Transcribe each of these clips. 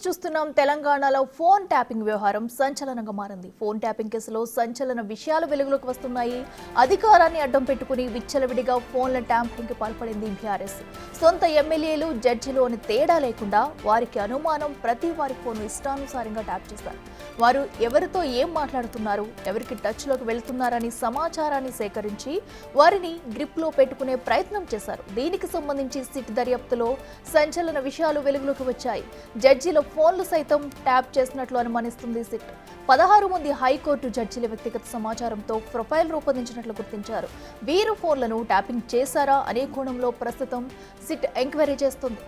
చూస్తున్నాం తెలంగాణలో phone tapping వ్యవహారం సంచలనంగా మారింది. ఫోన్ ట్యాపింగ్ కేసులో సంచలన విషయాలు వెలుగులోకి వస్తున్నాయి. అధికారాన్ని అడ్డం పెట్టుకుని విచ్చలవిడిగా ఫోన్ల ట్యాంపరింగ్కి పాల్పడింది బీఆర్ఎస్. సొంత ఎమ్మెల్యేలు జడ్జిలు అని తేడా లేకుండా వారికి అనుమానం ప్రతి వారి ఫోన్ ఇష్టానుసారంగా ట్యాప్ చేశారు. వారు ఎవరితో ఏం మాట్లాడుతున్నారు, ఎవరికి టచ్లోకి వెళ్తున్నారని సమాచారాన్ని సేకరించి వారిని గ్రిప్లో పెట్టుకునే ప్రయత్నం చేశారు. దీనికి సంబంధించి సిట్ దర్యాప్తులో సంచలన విషయాలు వెలుగులోకి వచ్చాయి. జడ్జీల ఫోన్లు సైతం ట్యాప్ చేసినట్లు అనుమానిస్తుంది సిట్. 16 మంది హైకోర్టు జడ్జీల వ్యక్తిగత సమాచారంతో ప్రొఫైల్ రూపొందించినట్లు గుర్తించారు. వీరు ఫోన్లను ట్యాపింగ్ చేశారా అనే కోణంలో ప్రస్తుతం సిట్ ఎంక్వైరీ చేస్తుంది.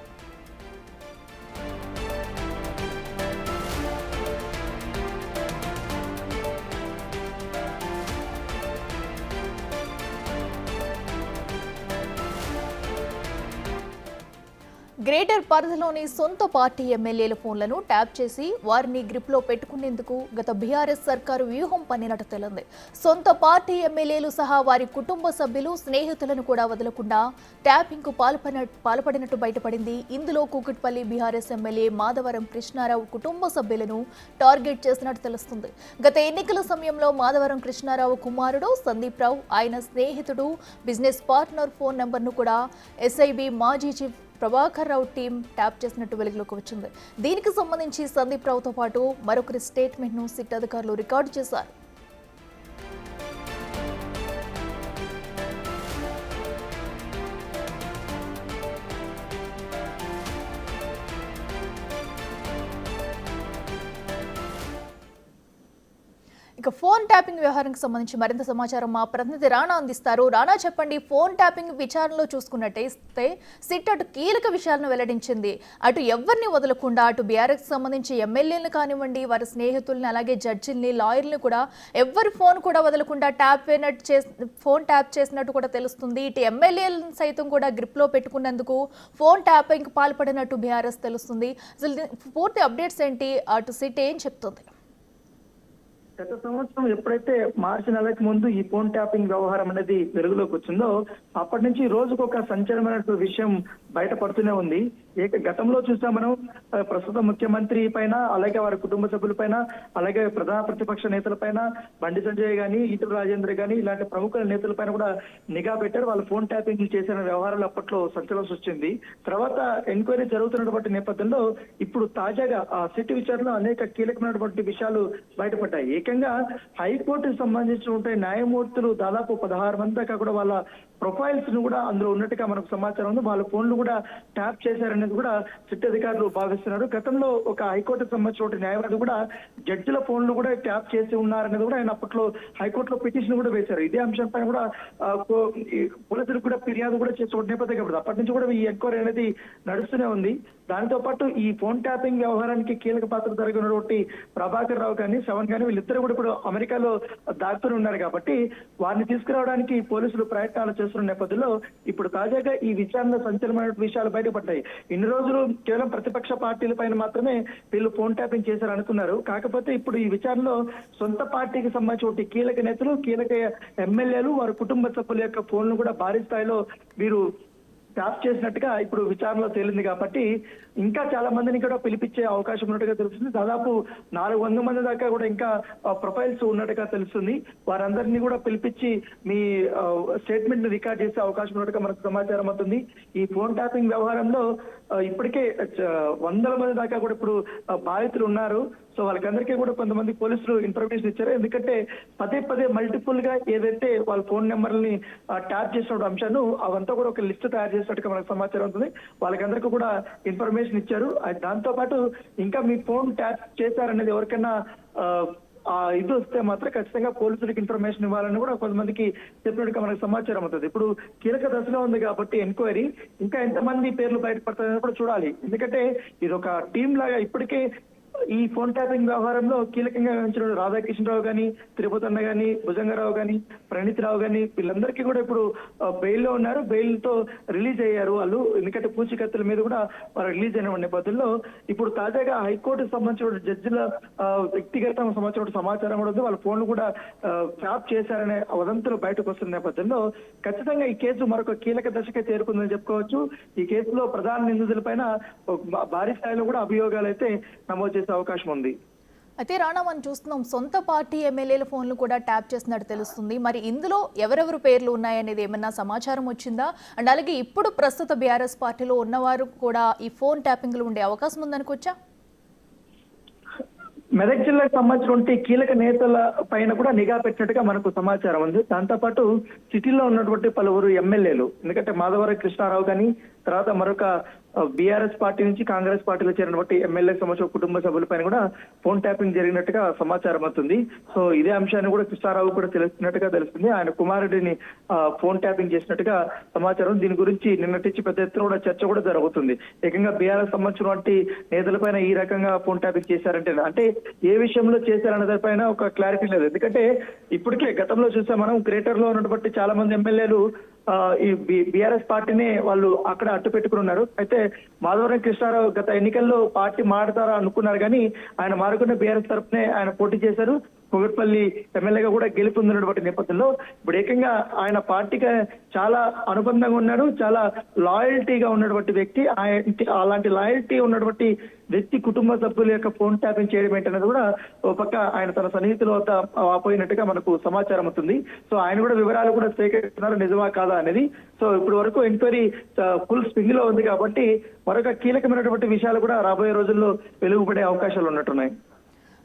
గ్రేటర్ పరిధిలోని సొంత పార్టీ ఎమ్మెల్యేల ఫోన్లను ట్యాప్ చేసి వారిని గ్రిప్లో పెట్టుకునేందుకు గత బీఆర్ఎస్ సర్కారు వ్యూహం పన్నినట్టు తెలింది. సొంత పార్టీ ఎమ్మెల్యేలు సహా వారి కుటుంబ సభ్యులు, స్నేహితులను కూడా వదలకుండా ట్యాపింగ్కు పాల్పడినట్టు బయటపడింది. ఇందులో కూకట్పల్లి బీఆర్ఎస్ ఎమ్మెల్యే మాధవరం కృష్ణారావు కుటుంబ సభ్యులను టార్గెట్ చేసినట్టు తెలుస్తుంది. గత ఎన్నికల సమయంలో మాధవరం కృష్ణారావు కుమారుడు సందీప్ రావు, ఆయన స్నేహితుడు, బిజినెస్ పార్ట్నర్ ఫోన్ నెంబర్ను కూడా ఎస్ఐబి మాజీ chief Prabhakar Rao team tap చేసినట్టు వెలుగులోకి వచ్చింది. దీనికి సంబంధించి సందీప్ రావుతో పాటు మరొకరి స్టేట్మెంట్ను సిట్ అధికారులు రికార్డు చేశారు. ఇక ఫోన్ ట్యాపింగ్ వ్యవహారానికి సంబంధించి మరింత సమాచారం మా ప్రతినిధి రాణా అందిస్తారు. రాణా, చెప్పండి. ఫోన్ ట్యాపింగ్ విచారణలో చూసుకున్నట్టయితే సిట్ అటు కీలక విషయాలను వెల్లడించింది. అటు ఎవరిని వదలకుండా అటు బీఆర్ఎస్ సంబంధించి ఎమ్మెల్యేలను కానివ్వండి, వారి స్నేహితుల్ని, అలాగే జడ్జిల్ని, లాయర్ని కూడా ఎవరి ఫోన్ కూడా వదలకుండా ఫోన్ ట్యాప్ చేసినట్టు కూడా తెలుస్తుంది. ఇటు ఎమ్మెల్యేలను సైతం కూడా గ్రిప్లో పెట్టుకున్నందుకు ఫోన్ ట్యాపింగ్ పాల్పడినట్టు బీఆర్ఎస్ తెలుస్తుంది. అసలు పూర్తి అప్డేట్స్ ఏంటి? అటు సిట్ ఏం చెప్తుంది? గత సంవత్సరం ఎప్పుడైతే మార్చి నెలకు ముందు ఈ ఫోన్ ట్యాపింగ్ వ్యవహారం అనేది వెలుగులోకి వచ్చిందో అప్పటి నుంచి రోజుకొక సంచలనమైన విషయం బయటపడుతూనే ఉంది. గతంలో చూసాం మనం ప్రస్తుత ముఖ్యమంత్రి పైన, అలాగే వారి కుటుంబ సభ్యుల పైన, అలాగే ప్రధాన ప్రతిపక్ష నేతల పైన, బండి సంజయ్ గాని, ఈటల రాజేంద్ర గాని, ఇలాంటి ప్రముఖ నేతల పైన కూడా నిఘా పెట్టారు. వాళ్ళు ఫోన్ ట్యాపింగ్ చేసిన వ్యవహారాలు అప్పట్లో సంచలనం సృష్టించింది. తర్వాత ఎంక్వైరీ జరుగుతున్నటువంటి నేపథ్యంలో ఇప్పుడు తాజాగా ఆ సిట్ విచారణలో అనేక కీలకమైనటువంటి విషయాలు బయటపడ్డాయి. ఏకంగా హైకోర్టుకు సంబంధించినటువంటి న్యాయమూర్తులు దాదాపు 16 మంది దాకా కూడా వాళ్ళ ప్రొఫైల్స్ ను కూడా అందులో ఉన్నట్టుగా మనకు సమాచారం ఉంది. వాళ్ళ ఫోన్లు కూడా ట్యాప్ చేశారనేది కూడా సిట్ అధికారులు భావిస్తున్నారు. గతంలో ఒక హైకోర్టుకు సంబంధించిన న్యాయవాది కూడా జడ్జిల ఫోన్లు కూడా ట్యాప్ చేసి ఉన్నారనేది కూడా ఆయన అప్పట్లో హైకోర్టులో పిటిషన్ కూడా వేశారు. ఇదే అంశంపై కూడా పోలీసులకు కూడా ఫిర్యాదు కూడా చేసే నేపథ్యం కాబట్టి అప్పటి నుంచి కూడా ఈ ఎంక్వైరీ అనేది నడుస్తూనే ఉంది. దానితో పాటు ఈ ఫోన్ ట్యాపింగ్ వ్యవహారానికి కీలక పాత్ర జరిగినటువంటి ప్రభాకర్ రావు కానీ, శ్రవణ్ కానీ వీళ్ళిద్దరు కూడా ఇప్పుడు అమెరికాలో దాక్కుని ఉన్నారు కాబట్టి వారిని తీసుకురావడానికి పోలీసులు ప్రయత్నాలు చేస్తున్న నేపథ్యంలో ఇప్పుడు తాజాగా ఈ విచారణ సంచలనమైన విషయాలు బయటపడ్డాయి. ఇన్ని రోజులు కేవలం ప్రతిపక్ష పార్టీల పైన మాత్రమే వీళ్ళు ఫోన్ ట్యాపింగ్ చేశారు అనుకున్నారు. కాకపోతే ఇప్పుడు ఈ విచారణలో సొంత పార్టీకి సంబంధించిన కీలక నేతలు, కీలక ఎమ్మెల్యేలు, వారి కుటుంబ సభ్యుల యొక్క ఫోన్లు కూడా భారీ స్థాయిలో వీరు ట్యాప్ చేసినట్టుగా ఇప్పుడు విచారణలో తేలింది. కాబట్టి ఇంకా చాలా మందిని కూడా పిలిపించే అవకాశం ఉన్నట్టుగా తెలుస్తుంది. దాదాపు 400 మంది దాకా కూడా ఇంకా ప్రొఫైల్స్ ఉన్నట్టుగా తెలుస్తుంది. వారందరినీ కూడా పిలిపించి మీ స్టేట్మెంట్ ని రికార్డ్ చేసే అవకాశం ఉన్నట్టుగా మనకు సమాచారం అవుతుంది. ఈ ఫోన్ ట్యాపింగ్ వ్యవహారంలో ఇప్పటికే 100 మంది దాకా కూడా ఇప్పుడు బాధితులు ఉన్నారు. సో వాళ్ళకందరికీ కూడా కొంతమంది పోలీసులు ఇన్ఫర్మేషన్ ఇచ్చారు. ఎందుకంటే పదే మల్టిపుల్ గా ఏదైతే వాళ్ళ ఫోన్ నెంబర్ని ట్యాప్ చేసిన అంశాన్ని అవంతా కూడా ఒక లిస్ట్ తయారు చేసినట్టుగా మనకు సమాచారం ఉంటుంది. వాళ్ళకందరికీ కూడా ఇన్ఫర్మేషన్ ఇచ్చారు. దాంతో పాటు ఇంకా మీ ఫోన్ ట్యాప్ చేశారనేది ఎవరికైనా ఇది వస్తే మాత్రం ఖచ్చితంగా పోలీసులకు ఇన్ఫర్మేషన్ ఇవ్వాలని కూడా కొంతమందికి చెప్పినట్టుగా మనకు సమాచారం అవుతుంది. ఇప్పుడు కీలక దశలో ఉంది కాబట్టి ఎంక్వైరీ ఇంకా ఎంతమంది పేర్లు బయటపడతాయని కూడా చూడాలి. ఎందుకంటే ఇది ఒక టీం లాగా ఇప్పటికే ఈ ఫోన్ ట్యాపింగ్ వ్యవహారంలో కీలకంగా వ్యవహరించిన రాధాకృష్ణరావు గాని, తిరుపతి అన్న గాని, భుజంగరావు గాని, ప్రణీత్ రావు గాని వీళ్ళందరికీ కూడా ఇప్పుడు బెయిల్లో ఉన్నారు. బెయిల్ తో రిలీజ్ అయ్యారు వాళ్ళు. ఎందుకంటే పూచీకత్తుల మీద కూడా వారు రిలీజ్ అయిన నేపథ్యంలో ఇప్పుడు తాజాగా హైకోర్టుకు సంబంధించిన జడ్జిల వ్యక్తిగత సంబంధించిన సమాచారం కూడా ఉంది. వాళ్ళ ఫోన్లు కూడా ట్యాప్ చేశారనే వదంతులు బయటకు వస్తున్న నేపథ్యంలో ఖచ్చితంగా ఈ కేసు మరొక కీలక దశకే చేరుకుందని చెప్పుకోవచ్చు. ఈ కేసులో ప్రధాన నిందితులపైన భారీ స్థాయిలో కూడా అభియోగాలు అయితే నమోదు చేసే అవకాశం ఉంది. అయితే రాణా మనం చూస్తున్నాం సొంత పార్టీ ఎమ్మెల్యేల ఫోన్లు కూడా ట్యాప్ చేసినట్టు తెలుస్తుంది. మరి ఇందులో ఎవరెవరు పేర్లు ఉన్నాయనేది ఏమన్నా సమాచారం వచ్చిందా? అండ్ అలాగే ఇప్పుడు ప్రస్తుత బీఆర్ఎస్ పార్టీలో ఉన్నవారు కూడా ఈ ఫోన్ ట్యాపింగ్లు ఉండే అవకాశం ఉందనుకోవచ్చా? మెదక్ జిల్లాకు సంబంధించినటువంటి కీలక నేతల పైన కూడా నిఘా పెట్టినట్టుగా మనకు సమాచారం ఉంది. దాంతోపాటు సిటీలో ఉన్నటువంటి పలువురు ఎమ్మెల్యేలు, ఎందుకంటే మాధవరం కృష్ణారావు కానీ తర్వాత మరొక బీఆర్ఎస్ పార్టీ నుంచి కాంగ్రెస్ పార్టీలో చేరినటువంటి ఎమ్మెల్యేకి సంబంధించిన కుటుంబ సభ్యులపైన కూడా ఫోన్ ట్యాపింగ్ జరిగినట్టుగా సమాచారం అవుతుంది. సో ఇదే అంశాన్ని కూడా కృష్ణారావు కూడా తెలుస్తున్నట్టుగా తెలుస్తుంది. ఆయన కుమారుడిని ఫోన్ ట్యాపింగ్ చేసినట్టుగా సమాచారం. దీని గురించి నిన్నటించి పెద్ద ఎత్తున కూడా చర్చ కూడా జరుగుతుంది. ఏకంగా బీఆర్ఎస్ సంబంధించినటువంటి నేతలపైన ఈ రకంగా ఫోన్ ట్యాపింగ్ చేశారంటే అంటే ఏ విషయంలో చేశారనే దానిపైన ఒక క్లారిటీ లేదు. ఎందుకంటే ఇప్పటికే గతంలో చూసాం మనం గ్రేటర్ లో ఉన్నటువంటి చాలా మంది ఎమ్మెల్యేలు ఈ బీఆర్ఎస్ పార్టీనే వాళ్ళు అక్కడ అట్టు పెట్టుకుని ఉన్నారు. అయితే మాధవరం కృష్ణారావు గత ఎన్నికల్లో పార్టీ మారుతారా అనుకున్నారు కానీ ఆయన మారకుండా బీఆర్ఎస్ తరఫునే ఆయన పోటీ చేశారు. కుగట్పల్లి ఎమ్మెల్యేగా కూడా గెలుపొందినటువంటి నేపథ్యంలో ఇప్పుడు ఏకంగా ఆయన పార్టీకి చాలా అనుబంధంగా ఉన్నాడు. చాలా లాయల్టీగా ఉన్నటువంటి వ్యక్తి. అలాంటి లాయల్టీ ఉన్నటువంటి వ్యక్తి కుటుంబ సభ్యుల యొక్క ఫోన్ ట్యాపింగ్ చేయడం ఏంటనేది కూడా ఒక పక్క ఆయన తన సన్నిహితుల వద్ద వాపోయినట్టుగా మనకు సమాచారం అవుతుంది. సో ఆయన కూడా వివరాలు కూడా సేకరిస్తున్నారు, నిజమా కాదా అనేది. సో ఇప్పుడు వరకు ఎంక్వైరీ ఫుల్ స్వింగ్ లో ఉంది కాబట్టి మరొక కీలకమైనటువంటి విషయాలు కూడా రాబోయే రోజుల్లో వెలుగుపడే అవకాశాలు ఉన్నట్టున్నాయి.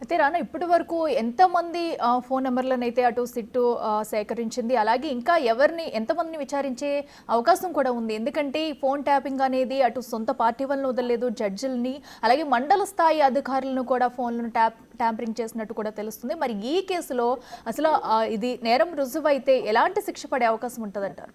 అయితే రానా ఇప్పటి వరకు ఎంతమంది ఫోన్ నెంబర్లను అయితే అటు సిట్టు సేకరించింది, అలాగే ఇంకా ఎంతమందిని విచారించే అవకాశం కూడా ఉంది? ఎందుకంటే ఈ ఫోన్ ట్యాపింగ్ అనేది అటు సొంత పార్టీ వాళ్ళని వదలలేదు, జడ్జిల్ని అలాగే మండల స్థాయి అధికారులను కూడా ఫోన్లను ట్యాంపరింగ్ చేసినట్టు కూడా తెలుస్తుంది. మరి ఈ కేసులో అసలు ఇది నేరం రుజువైతే ఎలాంటి శిక్ష పడే అవకాశం ఉంటుందంటారు?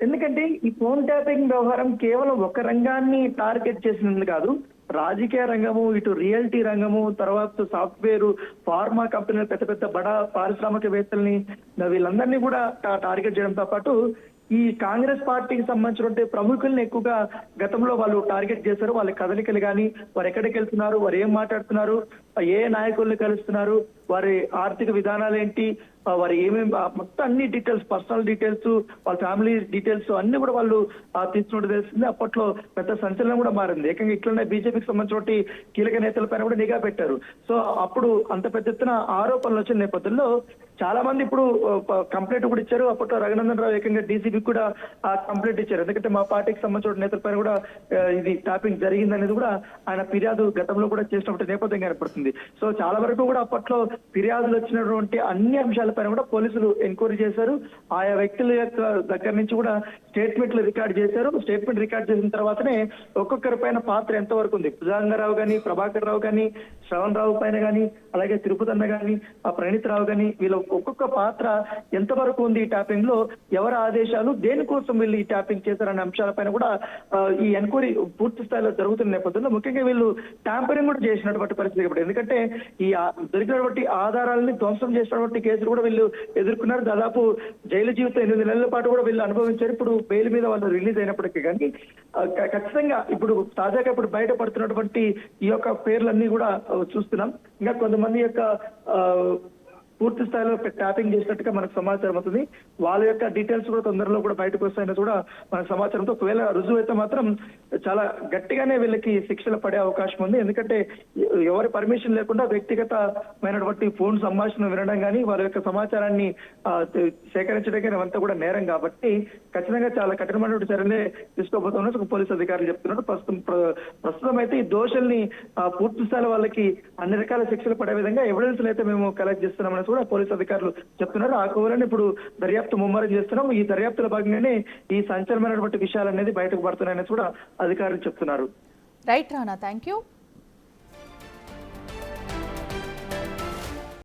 ఎందుకంటే ఈ ఫోన్ ట్యాపింగ్ వ్యవహారం కేవలం ఒక రంగాన్ని టార్గెట్ చేసినది కాదు. రాజకీయ రంగము, ఇటు రియల్టీ రంగము, తర్వాత సాఫ్ట్వేర్, ఫార్మా కంపెనీలు, పెద్ద పెద్ద బడా పారిశ్రామికవేత్తల్ని వీళ్ళందరినీ కూడా టార్గెట్ చేయడంతో పాటు ఈ కాంగ్రెస్ పార్టీకి సంబంధించినటువంటి ప్రముఖుల్ని ఎక్కువగా గతంలో వాళ్ళు టార్గెట్ చేశారు. వాళ్ళ కదలికలు కానీ, వారు ఎక్కడికి వెళ్తున్నారు, వారు ఏం మాట్లాడుతున్నారు, ఏ నాయకుల్ని కలుస్తున్నారు, వారి ఆర్థిక విధానాలు ఏంటి, వారు ఏమేమి మొత్తం అన్ని డీటెయిల్స్, పర్సనల్ డీటెయిల్స్, వాళ్ళ ఫ్యామిలీ డీటెయిల్స్ అన్ని కూడా వాళ్ళు తీసుకున్నట్టు తెలిసింది. అప్పట్లో పెద్ద సంచలనం కూడా మారింది. ఏకంగా ఇట్లనే బీజేపీకి సంబంధించిన కీలక నేతలపైన కూడా నిఘా పెట్టారు. సో అప్పుడు అంత పెద్ద ఎత్తున ఆరోపణలు వచ్చిన నేపథ్యంలో చాలా మంది ఇప్పుడు కంప్లైంట్ కూడా ఇచ్చారు. అప్పట్లో రఘునందన్ రావు ఏకంగా డీసీపీకి కూడా కంప్లైంట్ ఇచ్చారు. ఎందుకంటే మా పార్టీకి సంబంధించిన నేతలపైన కూడా ఇది ట్యాపింగ్ జరిగిందనేది కూడా ఆయన ఫిర్యాదు గతంలో కూడా చేసినప్పుడు నేపథ్యం కనపడుతుంది. సో చాలా వరకు కూడా అప్పట్లో ఫిర్యాదులు వచ్చినటువంటి అన్ని అంశాలపైన కూడా పోలీసులు ఎంక్వైరీ చేశారు. ఆయా వ్యక్తుల యొక్క దగ్గర నుంచి కూడా స్టేట్మెంట్లు రికార్డ్ చేశారు. స్టేట్మెంట్ రికార్డ్ చేసిన తర్వాతనే ఒక్కొక్కరి పైన పాత్ర ఎంతవరకు ఉంది, భుజంగరావు గాని, ప్రభాకర్ రావు గాని, శ్రవణ్ రావు పైన గాని, అలాగే తిరుపతి అన్న గాని, ప్రణీత్ రావు గాని, వీళ్ళ ఒక్కొక్క పాత్ర ఎంతవరకు ఉంది ఈ ట్యాపింగ్ లో, ఎవరి ఆదేశాలు, దేనికోసం వీళ్ళు ఈ ట్యాపింగ్ చేశారనే అంశాలపైన కూడా ఈ ఎంక్వైరీ పూర్తి స్థాయిలో జరుగుతున్న నేపథ్యంలో ముఖ్యంగా వీళ్ళు ట్యాంపరింగ్ కూడా చేసినటువంటి పరిస్థితి కాబట్టి, ఎందుకంటే ఈ దొరికినటువంటి ఆధారాలని ధ్వంసం చేసినటువంటి కేసులు కూడా వీళ్ళు ఎదుర్కొన్నారు. దాదాపు జైలు జీవితం 8 నెలల పాటు కూడా వీళ్ళు అనుభవించారు. ఇప్పుడు బెయిల్ మీద వాళ్ళు రిలీజ్ అయినప్పటికీ కానీ ఖచ్చితంగా ఇప్పుడు తాజాగా ఇప్పుడు బయటపడుతున్నటువంటి ఈ యొక్క పేర్లన్నీ కూడా చూస్తున్నాం. ఇంకా కొంతమంది యొక్క పూర్తి స్థాయిలో ట్యాపింగ్ చేసినట్టుగా మనకు సమాచారం అవుతుంది. వాళ్ళ యొక్క డీటెయిల్స్ కూడా తొందరలో కూడా బయటకు వస్తాయని కూడా మనకు సమాచారంతో ఒకవేళ రుజువు అయితే మాత్రం చాలా గట్టిగానే వీళ్ళకి శిక్షలు పడే అవకాశం ఉంది. ఎందుకంటే ఎవరి పర్మిషన్ లేకుండా వ్యక్తిగతమైనటువంటి ఫోన్ సంభాషణ వినడం కానీ, వారి యొక్క సమాచారాన్ని సేకరించడం కానీ అవంతా కూడా నేరం కాబట్టి ఖచ్చితంగా చాలా కఠినమైనటువంటి చర్యలే తీసుకోబోతున్నారు పోలీసు అధికారులు చెప్తున్నారు. ప్రస్తుతం అయితే ఈ దోషుల్ని పూర్తి స్థాయిలో వాళ్ళకి అన్ని రకాల శిక్షలు పడే విధంగా ఎవిడెన్స్ అయితే మేము కలెక్ట్ చేస్తున్నామని కూడా పోలీసు అధికారులు చెప్తున్నారు. ఆ కోవలని ఇప్పుడు దర్యాప్తు ముమ్మరం చేస్తున్నాం. ఈ దర్యాప్తుల భాగంగానే ఈ సంచలనమైనటువంటి విషయాలు అనేది బయటకు పడుతున్నాయని కూడా అధికారులు చెప్తున్నారు. Right Rana, thank you.